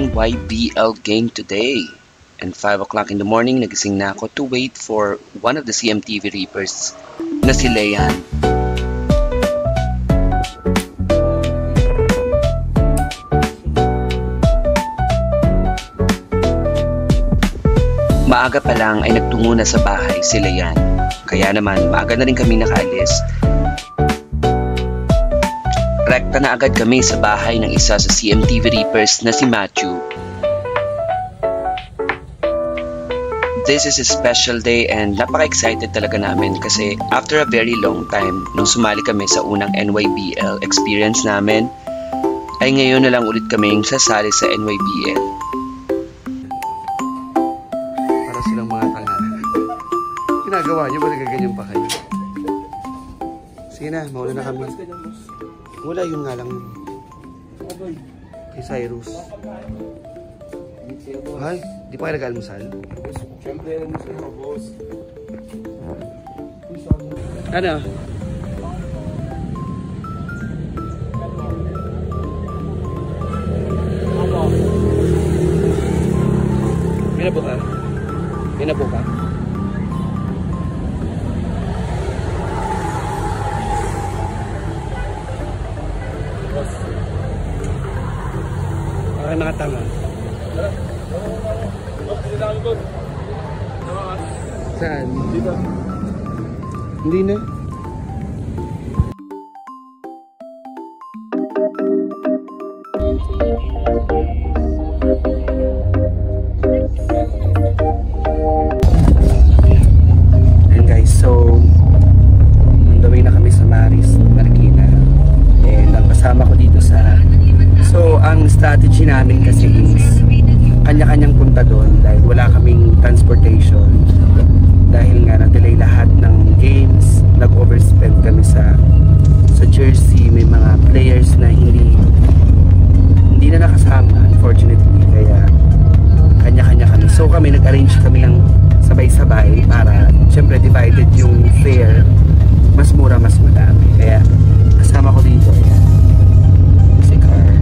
NYBL game today. And 5 o'clock in the morning, nagising na ako to wait for one of the CMTV Reapers na si Leyan. Maaga pa lang ay nagtungo na sa bahay si Leyan. Kaya naman, maaga na rin kami nakaalis. Rekta na agad kami sa bahay ng isa sa CMTV Reapers na si Matthew. This is a special day and napaka-excited talaga namin kasi after a very long time nung sumali kami sa unang NYBL experience namin, ay ngayon na lang ulit kaming sasali sa NYBL. Para silang mga tanga. Ginagawa nyo ba nagaganyan pa kayo? Sige na, mauna na kami. Wala, yun nga lang. Kay Cyrus. Ay, di pa kayo nag-almusal? Siyempre, almusal mo, boss. Ano? Minabo ka? Minabo ka? Boss. Ay, mga tanga. Saan? Dito. Hindi na. And guys, so on the way na kami sa Marikina. And ang kasama ko dito sa ang strategy namin kasi is kanya-kanyang punta doon dahil wala kaming transportation dahil nga na-delay lahat ng games, nag-overspend kami sa jersey, may mga players na hindi na nakasama unfortunately, kaya kanya-kanya kami. So kami nag-arrange kami ng sabay-sabay para syempre divided yung fare, mas mura, mas madami, kaya kasama ko dito si Car.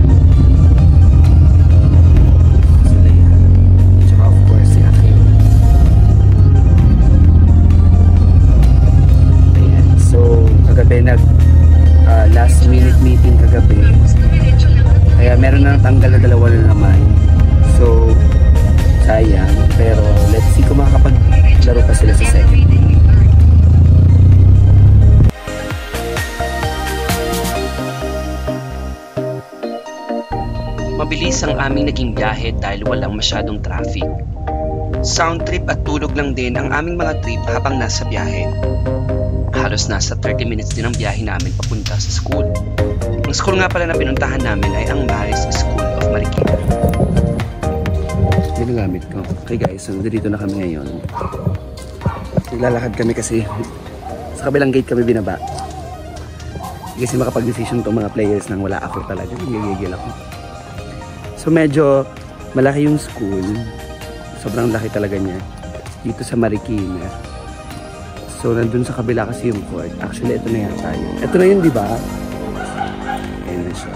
Last minute meeting kagabi, kaya meron na natanggal na dalawa na naman, so sayang, pero let's see kung makapaglaro pa sila sa second day. Mabilis ang aming naging biyahe dahil walang masyadong traffic. Sound trip at tulog lang din ang aming mga trip habang nasa biyahe. Halos nasa 30 minutes din ang biyahe namin papunta sa school. Ang school nga pala na pinuntahan namin ay ang Maris School of Marikina. Ginagamit ko. Okay guys, so dito na kami ngayon. Naglalakad kami kasi sa kabilang gate kami binaba. Kasi makapag-decision itong mga players nang wala ako talaga. Nagigigil ako. So medyo malaki yung school. Sobrang laki talaga niya. Dito sa Marikina. So, nandun sa kabila kasi yung court. Actually, ito na yata yun. Ito na yun, di ba? Ayan na siya.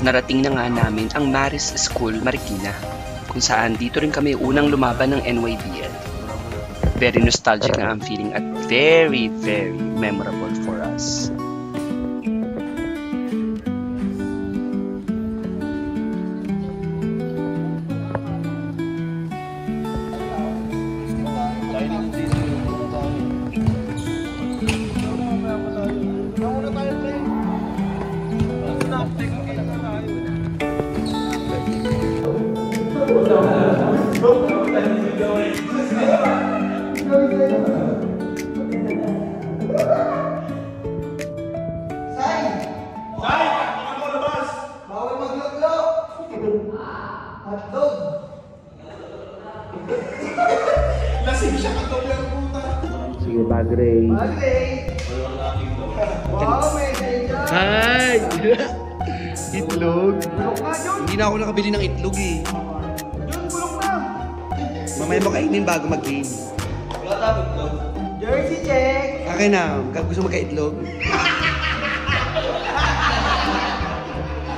Narating na nga namin ang Maris School, Marikina, kung saan dito rin kami unang lumaban ng NYBL. Very nostalgic na ang feeling at very, very memorable for us. Sige, Bagray. Wow, may ganyan. Hi! Itlog. Hindi na ako nakabili ng itlog eh. Yun, bulok na. Mamaya mo kainin bago mag-game. Jersey check. Akin na, gusto magka-itlog.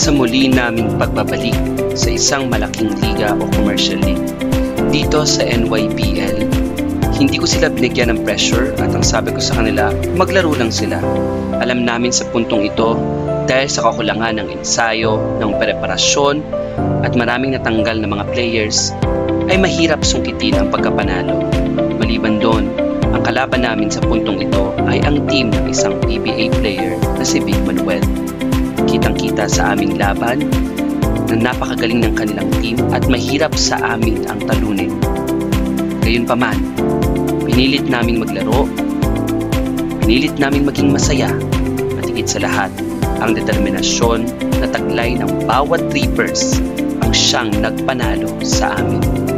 Sa muli naming pagbabalik sa isang malaking liga o commercial league. Dito sa NYPL, hindi ko sila binigyan ng pressure at ang sabi ko sa kanila, maglaro lang sila. Alam namin sa puntong ito, dahil sa kakulangan ng ensayo, ng preparasyon at maraming natanggal na mga players, ay mahirap sungkitin ang pagkapanalo. Maliban doon, ang kalaban namin sa puntong ito ay ang team ng isang PBA player na si Vic Manuel. Kitang-kita sa aming laban na napakagaling ng kanilang team at mahirap sa amin ang talunin. Gayunpaman, pinilit naming maglaro, pinilit naming maging masaya, at higit sa lahat, ang determinasyon na taglay ng bawat trippers ang siyang nagpanalo sa amin.